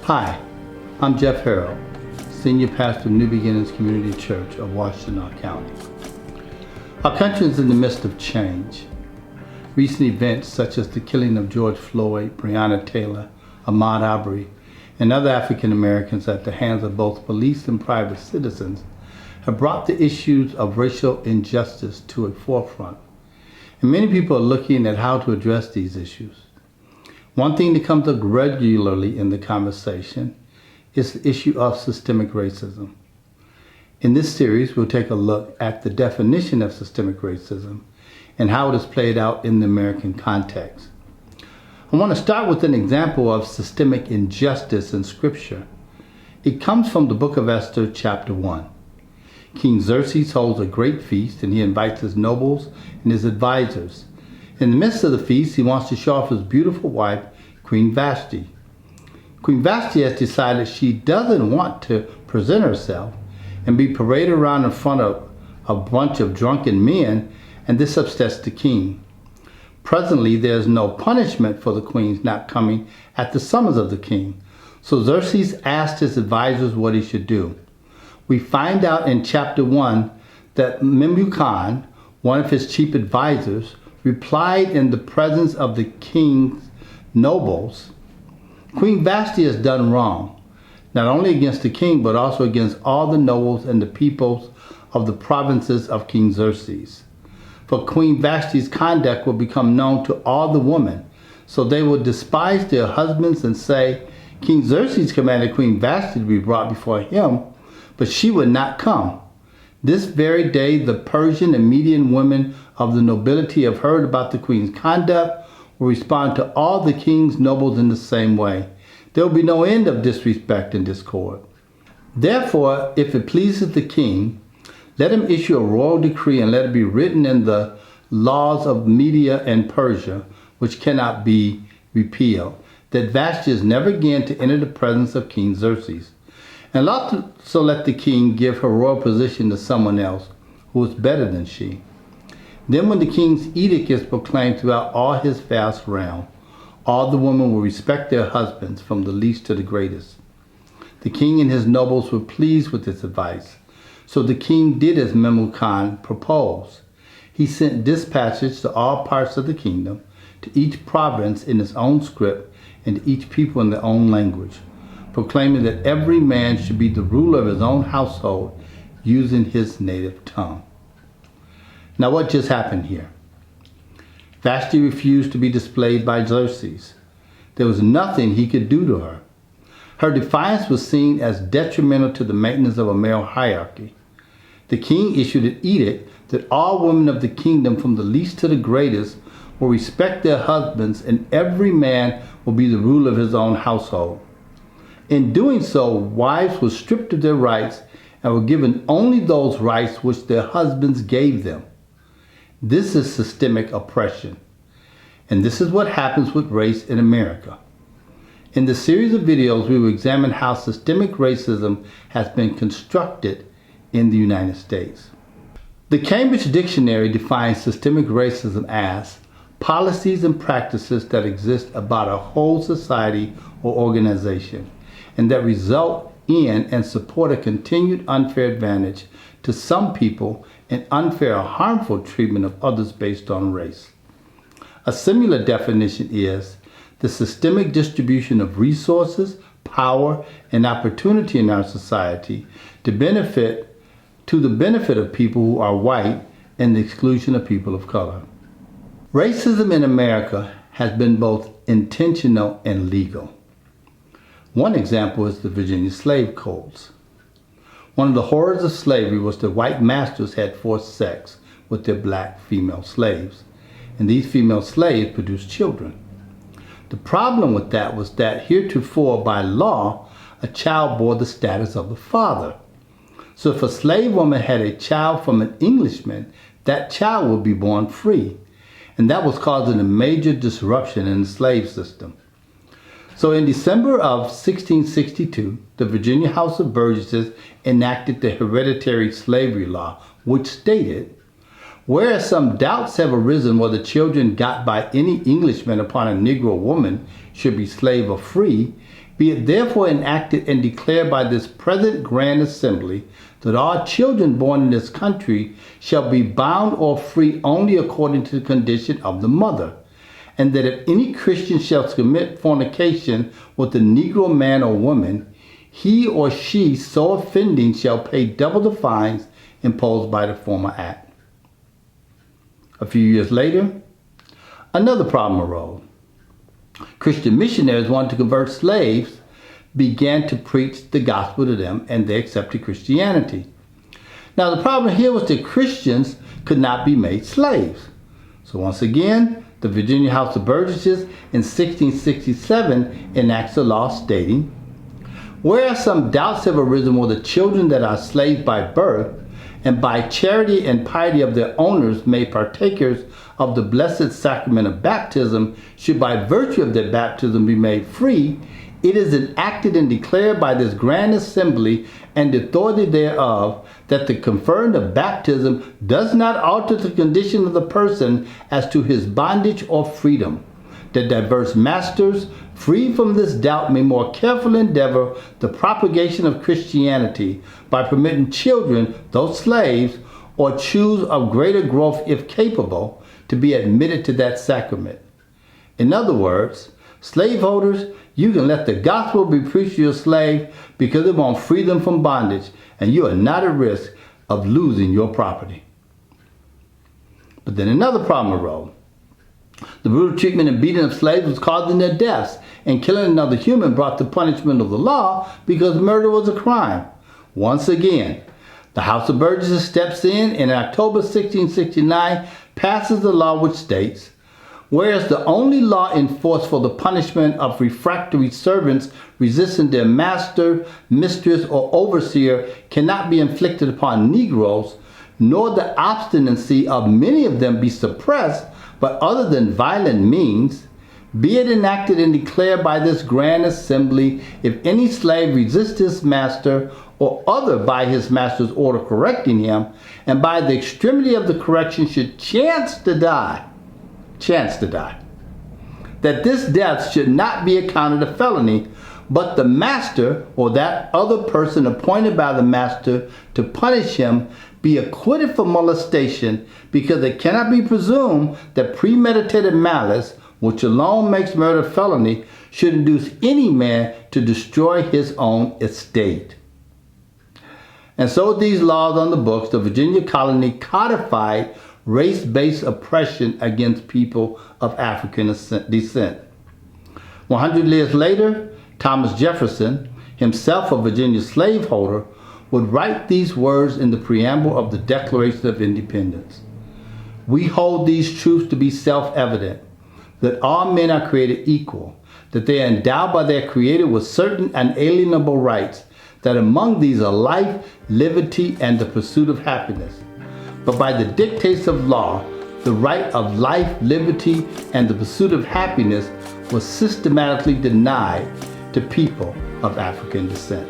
Hi, I'm Jeff Harrell, Senior Pastor of New Beginnings Community Church of Washtenaw County. Our country is in the midst of change. Recent events such as the killing of George Floyd, Breonna Taylor, Ahmaud Arbery, and other African Americans at the hands of both police and private citizens have brought the issues of racial injustice to a forefront. And many people are looking at how to address these issues. One thing that comes up regularly in the conversation is the issue of systemic racism. In this series, we'll take a look at the definition of systemic racism and how it is played out in the American context. I want to start with an example of systemic injustice in Scripture. It comes from the book of Esther, chapter 1. King Xerxes holds a great feast and he invites his nobles and his advisors. In the midst of the feast, he wants to show off his beautiful wife, Queen Vashti. Queen Vashti has decided she doesn't want to present herself and be paraded around in front of a bunch of drunken men, and this upsets the king. Presently, there is no punishment for the queen's not coming at the summons of the king. So Xerxes asked his advisors what he should do. We find out in chapter 1 that Memucan, one of his chief advisors, replied in the presence of the king's nobles, "Queen Vashti has done wrong, not only against the king, but also against all the nobles and the peoples of the provinces of King Xerxes. For Queen Vashti's conduct will become known to all the women, so they will despise their husbands and say, 'King Xerxes commanded Queen Vashti to be brought before him, but she would not come.' This very day, the Persian and Median women of the nobility have heard about the queen's conduct, will respond to all the king's nobles in the same way. There will be no end of disrespect and discord. Therefore, if it pleases the king, let him issue a royal decree and let it be written in the laws of Media and Persia, which cannot be repealed, that Vashti is never again to enter the presence of King Xerxes. And also let the king give her royal position to someone else who is better than she. Then when the king's edict is proclaimed throughout all his vast realm, all the women will respect their husbands from the least to the greatest." The king and his nobles were pleased with this advice. So the king did as Memucan proposed. He sent dispatches to all parts of the kingdom, to each province in its own script, and to each people in their own language, proclaiming that every man should be the ruler of his own household, using his native tongue. Now what just happened here? Vashti refused to be displayed by Xerxes. There was nothing he could do to her. Her defiance was seen as detrimental to the maintenance of a male hierarchy. The king issued an edict that all women of the kingdom, from the least to the greatest, will respect their husbands, and every man will be the ruler of his own household. In doing so, wives were stripped of their rights and were given only those rights which their husbands gave them. This is systemic oppression. And this is what happens with race in America. In the series of videos, we will examine how systemic racism has been constructed in the United States. The Cambridge Dictionary defines systemic racism as policies and practices that exist about a whole society or organization, and that result in and support a continued unfair advantage to some people and unfair or harmful treatment of others based on race. A similar definition is the systemic distribution of resources, power, and opportunity in our society to the benefit of people who are white and the exclusion of people of color. Racism in America has been both intentional and legal. One example is the Virginia slave codes. One of the horrors of slavery was that white masters had forced sex with their black female slaves, and these female slaves produced children. The problem with that was that heretofore by law, a child bore the status of the father. So if a slave woman had a child from an Englishman, that child would be born free. And that was causing a major disruption in the slave system. So in December of 1662, the Virginia House of Burgesses enacted the hereditary slavery law, which stated, whereas some doubts have arisen whether children got by any Englishman upon a Negro woman should be slave or free, Be it therefore enacted and declared by this present Grand Assembly that all children born in this country shall be bound or free only according to the condition of the mother, and that if any Christian shall commit fornication with a Negro man or woman, he or she so offending shall pay double the fines imposed by the former act. A few years later, another problem arose. Christian missionaries wanted to convert slaves, began to preach the gospel to them, and they accepted Christianity. Now the problem here was that Christians could not be made slaves. So once again, the Virginia House of Burgesses in 1667 enacts a law stating, whereas some doubts have arisen whether the children that are slaves by birth and by charity and piety of their owners made partakers of the blessed sacrament of baptism should by virtue of their baptism be made free, it is enacted and declared by this Grand Assembly and the authority thereof that the conferring of baptism does not alter the condition of the person as to his bondage or freedom, that diverse masters, free from this doubt, may more carefully endeavor the propagation of Christianity by permitting children, though slaves, or choose of greater growth if capable, to be admitted to that sacrament. In other words, slaveholders, you can let the gospel be preached to your slave because it won't free them from bondage, and you are not at risk of losing your property. But then another problem arose. The brutal treatment and beating of slaves was causing their deaths, and killing another human brought the punishment of the law because murder was a crime. Once again, the House of Burgesses steps in and in October 1669 passes the law which states, whereas the only law in force for the punishment of refractory servants resisting their master, mistress, or overseer cannot be inflicted upon Negroes, nor the obstinacy of many of them be suppressed, but other than violent means, be it enacted and declared by this Grand Assembly, if any slave resist his master or other by his master's order correcting him, and by the extremity of the correction should chance to die, that this death should not be accounted a felony, but the master or that other person appointed by the master to punish him be acquitted for molestation, because it cannot be presumed that premeditated malice, which alone makes murder a felony, should induce any man to destroy his own estate. And so these laws on the books, the Virginia colony codified race-based oppression against people of African descent. 100 years later, Thomas Jefferson, himself a Virginia slaveholder, would write these words in the preamble of the Declaration of Independence. We hold these truths to be self-evident, that all men are created equal, that they are endowed by their Creator with certain unalienable rights, that among these are life, liberty, and the pursuit of happiness. But by the dictates of law, the right of life, liberty, and the pursuit of happiness was systematically denied to people of African descent.